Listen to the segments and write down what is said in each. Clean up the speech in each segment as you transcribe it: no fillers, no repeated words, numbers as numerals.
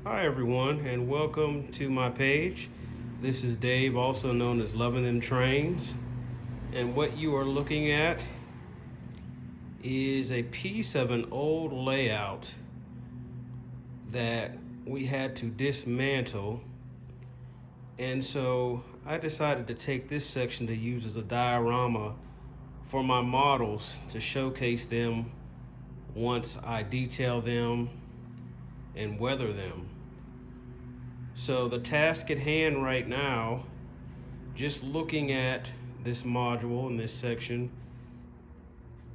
Hi everyone, and welcome to my page. This is Dave, also known as Loving Them Trains, and what you are looking at is a piece of an old layout that we had to dismantle. And so I decided to take this section to use as a diorama for my models to showcase them once I detail them and weather them. So the task at hand right now, just looking at this module in this section,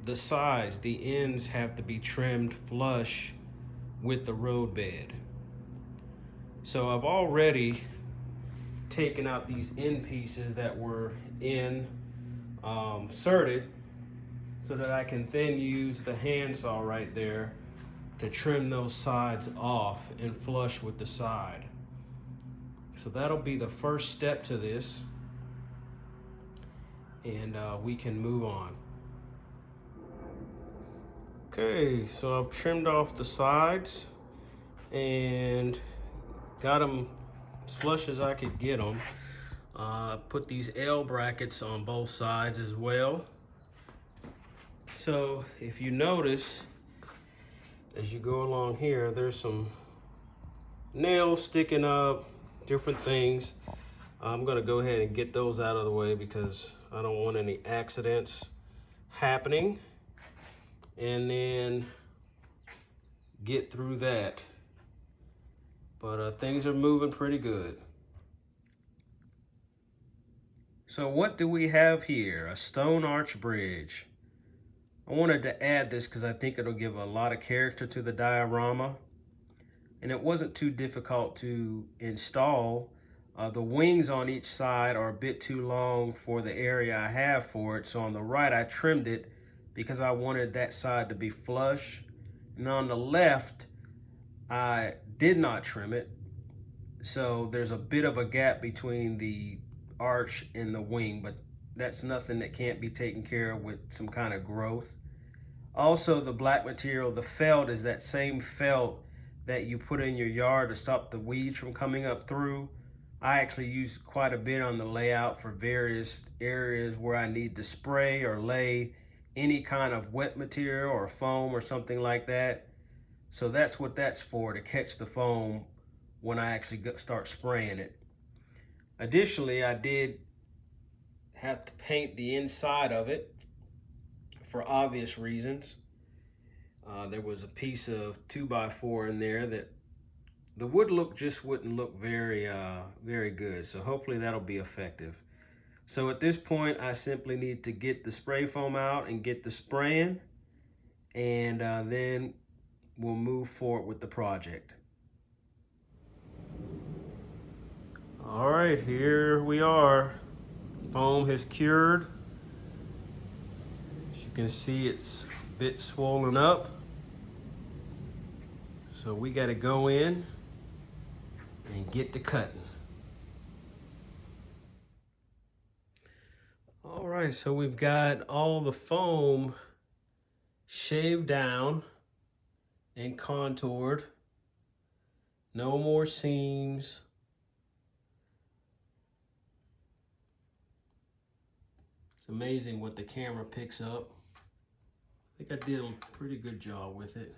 the sides, the ends have to be trimmed flush with the road bed. So I've already taken out these end pieces that were inserted so that I can then use the handsaw right there to trim those sides off and flush with the side. So that'll be the first step to this, and we can move on. Okay, so I've trimmed off the sides and got them as flush as I could get them. Put these L brackets on both sides as well. So if you notice, as you go along here, there's some nails sticking up, different things. I'm gonna go ahead and get those out of the way because I don't want any accidents happening, and then get through that. But things are moving pretty good. So what do we have here? A stone arch bridge. I wanted to add this because I think it'll give a lot of character to the diorama. And it wasn't too difficult to install. The wings on each side are a bit too long for the area I have for it. So on the right, I trimmed it because I wanted that side to be flush. And on the left, I did not trim it. So there's a bit of a gap between the arch and the wing, but that's nothing that can't be taken care of with some kind of growth. Also, the black material, the felt, is that same felt that you put in your yard to stop the weeds from coming up through. I actually use quite a bit on the layout for various areas where I need to spray or lay any kind of wet material or foam or something like that. So that's what that's for, to catch the foam when I actually start spraying it. Additionally, I did have to paint the inside of it for obvious reasons. There was a piece of 2x4 in there that the wood look just wouldn't look very good. So hopefully that'll be effective. So at this point, I simply need to get the spray foam out and get the spraying, and then we'll move forward with the project. All right, here we are. Foam has cured. As you can see, it's a bit swollen up. So we got to go in and get to cutting. All right, so we've got all the foam shaved down and contoured. No more seams. It's amazing what the camera picks up. I think I did a pretty good job with it.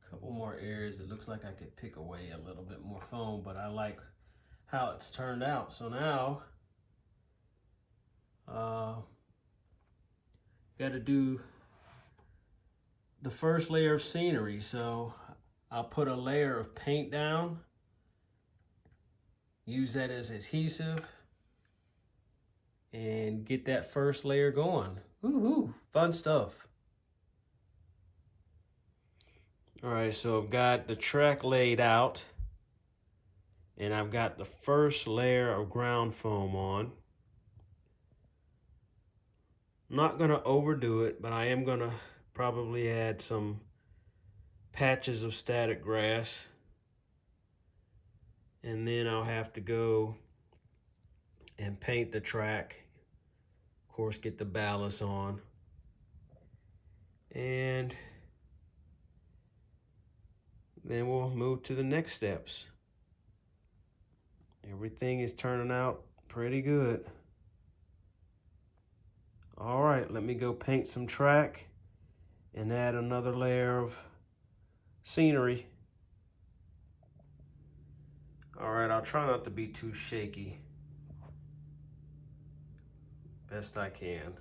A couple more areas it looks like I could pick away a little bit more foam, but I like how it's turned out. So now, got to do the first layer of scenery. So I'll put a layer of paint down, use that as adhesive, and get that first layer going. Woohoo, fun stuff. All right, so I've got the track laid out, and I've got the first layer of ground foam on. I'm not gonna overdo it, but I am gonna probably add some patches of static grass, and then I'll have to go and paint the track. Of course, get the ballast on, and Then we'll move to the next steps. Everything is turning out pretty good. All right, let me go paint some track and add another layer of scenery. All right, I'll try not to be too shaky. Best I can.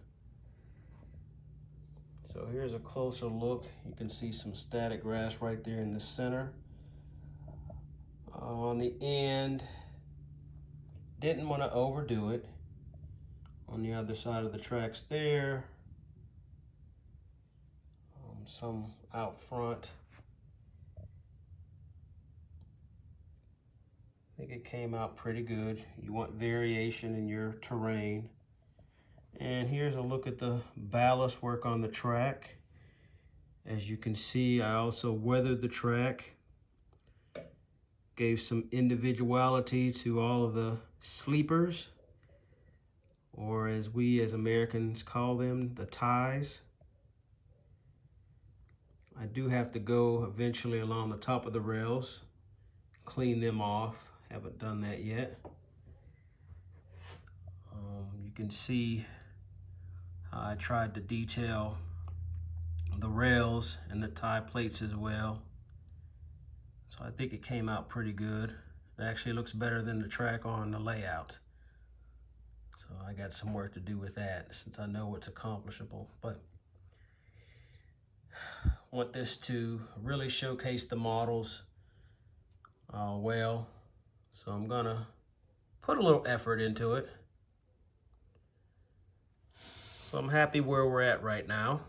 So here's a closer look. You can see some static grass right there in the center. On the end, didn't want to overdo it. On the other side of the tracks there, some out front. I think it came out pretty good. You want variation in your terrain. And here's a look at the ballast work on the track. As you can see, I also weathered the track. Gave some individuality to all of the sleepers, or as we as Americans call them, the ties. I do have to go eventually along the top of the rails, clean them off. Haven't done that yet. You can see how I tried to detail the rails and the tie plates as well. So I think it came out pretty good. It actually looks better than the track on the layout. So I got some work to do with that since I know it's accomplishable. But I want this to really showcase the models well. So I'm gonna put a little effort into it. So I'm happy where we're at right now.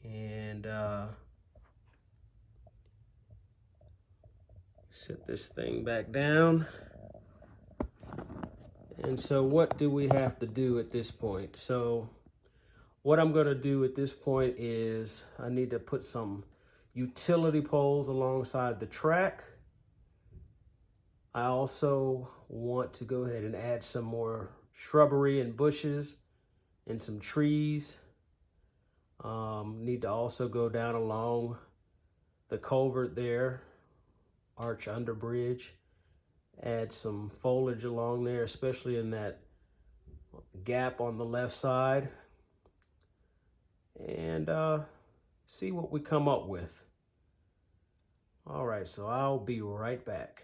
And set this thing back down. And so what do we have to do at this point? So what I'm going to do at this point is I need to put some utility poles alongside the track. I also want to go ahead and add some more shrubbery and bushes and some trees. Need to also go down along the culvert there, arch under bridge, add some foliage along there, especially in that gap on the left side, and see what we come up with. All right, so I'll be right back.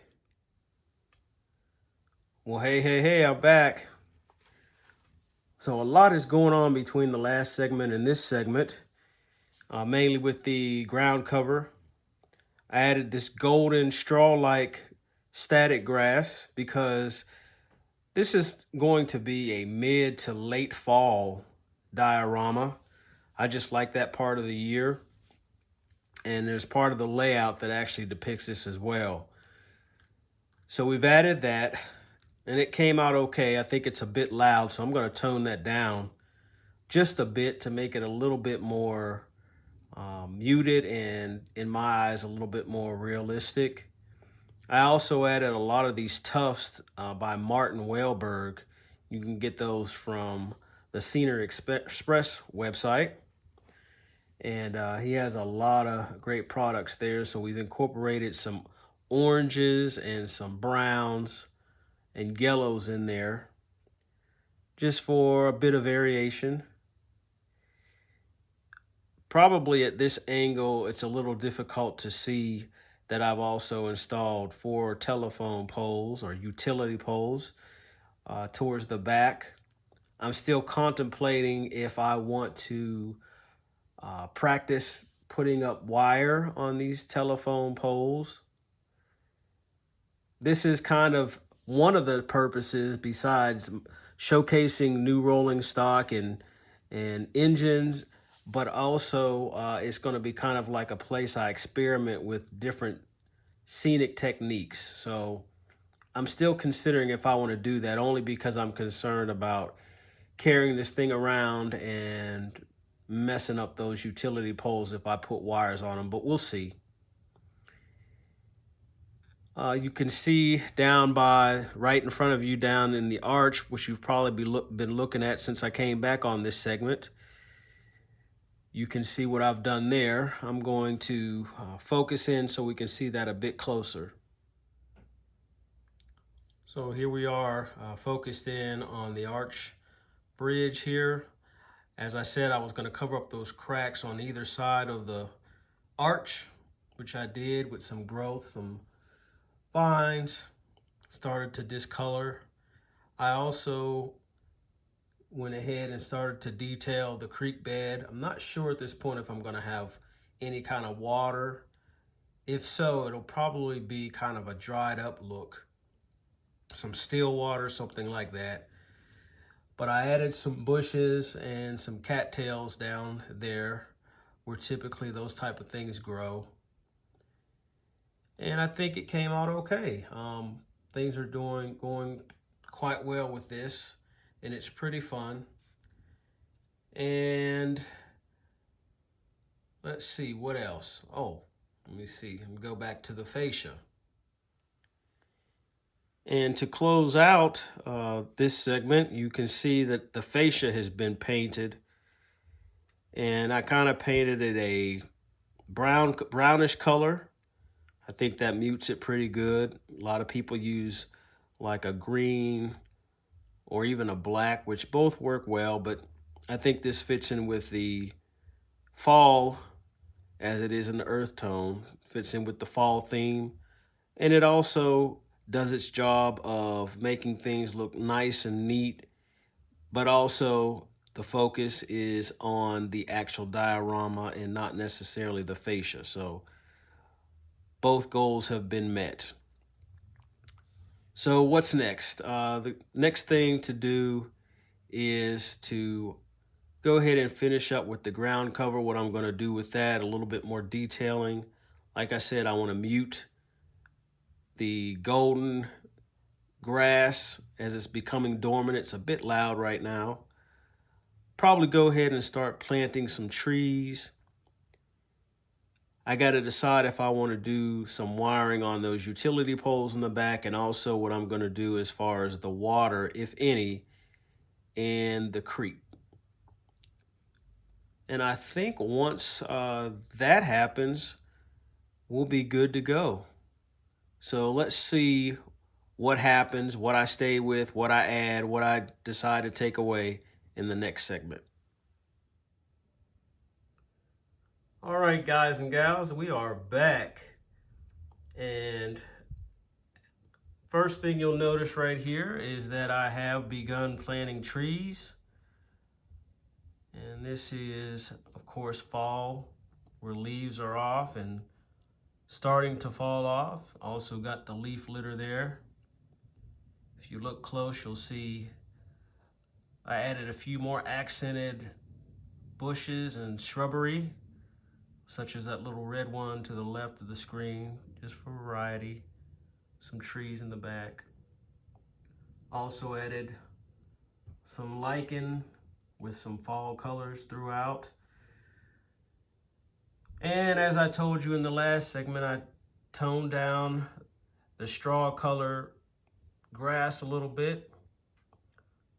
Well, hey, I'm back. So a lot is going on between the last segment and this segment, mainly with the ground cover. I added this golden straw-like static grass because this is going to be a mid to late fall diorama. I just like that part of the year. And there's part of the layout that actually depicts this as well. So we've added that, and it came out okay. I think it's a bit loud, so I'm going to tone that down just a bit to make it a little bit more muted and, in my eyes, a little bit more realistic. I also added a lot of these tufts by Martin Wahlberg. You can get those from the Scenery Express website. And he has a lot of great products there. So we've incorporated some oranges and some browns and yellows in there just for a bit of variation. Probably at this angle, it's a little difficult to see that I've also installed 4 telephone poles or utility poles towards the back. I'm still contemplating if I want to practice putting up wire on these telephone poles. This is kind of one of the purposes besides showcasing new rolling stock and engines, but also it's going to be kind of like a place I experiment with different scenic techniques. So I'm still considering if I want to do that, only because I'm concerned about carrying this thing around and messing up those utility poles if I put wires on them, but we'll see. You can see down by right in front of you down in the arch, which you've probably been looking at since I came back on this segment. you can see what I've done there. I'm going to focus in so we can see that a bit closer. So here we are, focused in on the arch bridge here. As I said, I was going to cover up those cracks on either side of the arch, which I did with some growth, some vines, started to discolor. I also went ahead and started to detail the creek bed. I'm not sure at this point if I'm going to have any kind of water. If so, it'll probably be kind of a dried up look, some still water, something like that. But I added some bushes and some cattails down there where typically those type of things grow. And I think it came out okay. Things are going quite well with this, and it's pretty fun. And let's see what else. Oh, let me see. Let me go back to the fascia. And to close out this segment, you can see that the fascia has been painted, and I kind of painted it a brownish color. I think that mutes it pretty good. A lot of people use like a green or even a black, which both work well, but I think this fits in with the fall as it is in the earth tone, fits in with the fall theme. And it also does its job of making things look nice and neat, but also the focus is on the actual diorama and not necessarily the fascia. So both goals have been met. So what's next? The next thing to do is to go ahead and finish up with the ground cover. What I'm going to do with that, a little bit more detailing. Like I said, I want to mute the golden grass as it's becoming dormant. It's a bit loud right now. Probably go ahead and start planting some trees. I got to decide if I want to do some wiring on those utility poles in the back, and also what I'm going to do as far as the water, if any, in the creek. And I think once that happens, we'll be good to go. So let's see what happens, what I stay with, what I add, what I decide to take away in the next segment. All right, guys and gals, we are back. And first thing you'll notice right here is that I have begun planting trees. And this is, of course, fall, where leaves are off and starting to fall off. Also got the leaf litter there. If you look close, you'll see I added a few more accented bushes and shrubbery, such as that little red one to the left of the screen, just for variety. Some trees in the back. Also added some lichen with some fall colors throughout. And as I told you in the last segment, I toned down the straw color grass a little bit.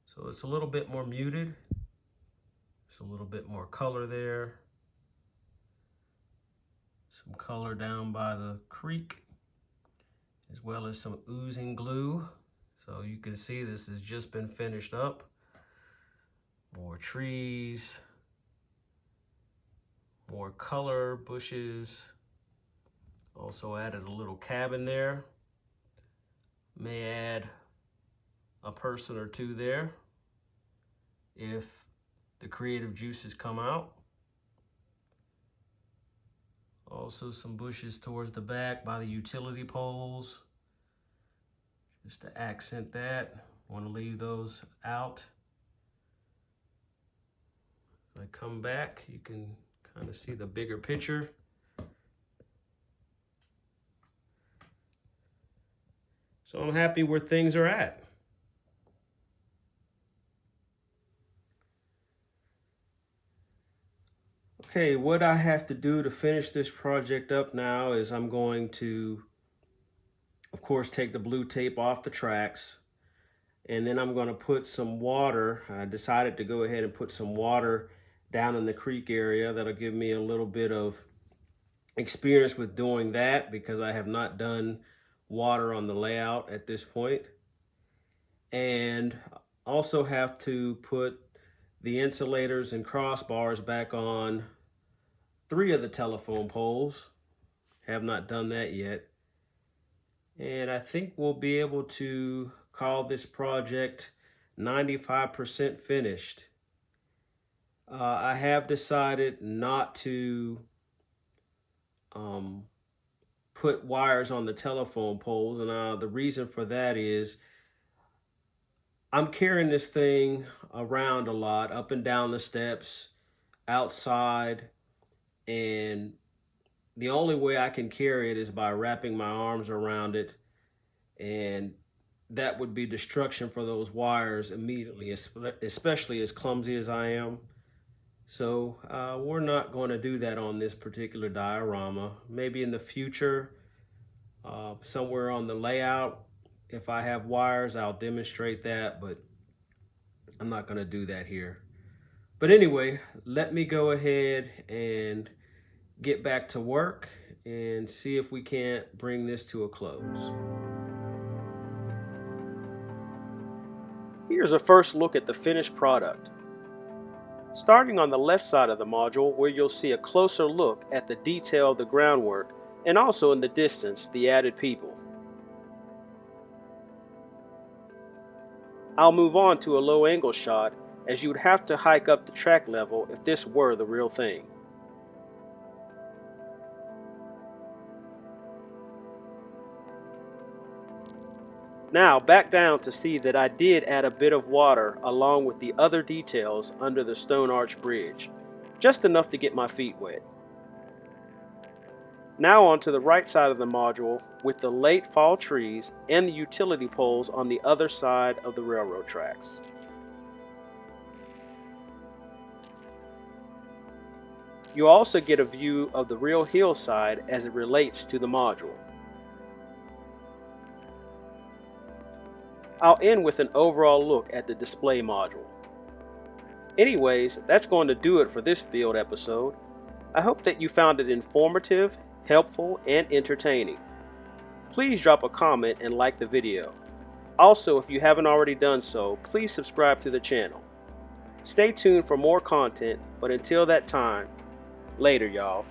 So it's a little bit more muted. There's a little bit more color there. Some color down by the creek, as well as some oozing glue. So you can see this has just been finished up. More trees, more color, bushes. Also added a little cabin there. May add a person or two there if the creative juices come out. Also some bushes towards the back by the utility poles, just to accent that. Want to leave those out. As I come back, you can kind of see the bigger picture. So I'm happy where things are at. Okay, what I have to do to finish this project up now is I'm going to, of course, take the blue tape off the tracks, and then I'm going to put some water. I decided to go ahead and put some water down in the creek area. That'll give me a little bit of experience with doing that because I have not done water on the layout at this point. And also have to put the insulators and crossbars back on 3 of the telephone poles. Have not done that yet. And I think we'll be able to call this project 95% finished. I have decided not to put wires on the telephone poles, and the reason for that is I'm carrying this thing around a lot, up and down the steps, outside, and the only way I can carry it is by wrapping my arms around it, and that would be destruction for those wires immediately, especially as clumsy as I am. So we're not going to do that on this particular diorama. Maybe in the future, somewhere on the layout, if I have wires, I'll demonstrate that, but I'm not going to do that here. But anyway, let me go ahead and get back to work and see if we can't bring this to a close. Here's a first look at the finished product. Starting on the left side of the module, where you'll see a closer look at the detail of the groundwork and also in the distance the added people. I'll move on to a low angle shot, as you would have to hike up the track level if this were the real thing. Now back down to see that I did add a bit of water along with the other details under the stone arch bridge, just enough to get my feet wet. Now on to the right side of the module with the late fall trees and the utility poles on the other side of the railroad tracks. You also get a view of the real hillside as it relates to the module. I'll end with an overall look at the display module. Anyways, that's going to do it for this build episode. I hope that you found it informative, helpful, and entertaining. Please drop a comment and like the video. Also, if you haven't already done so, please subscribe to the channel. Stay tuned for more content, but until that time, later y'all.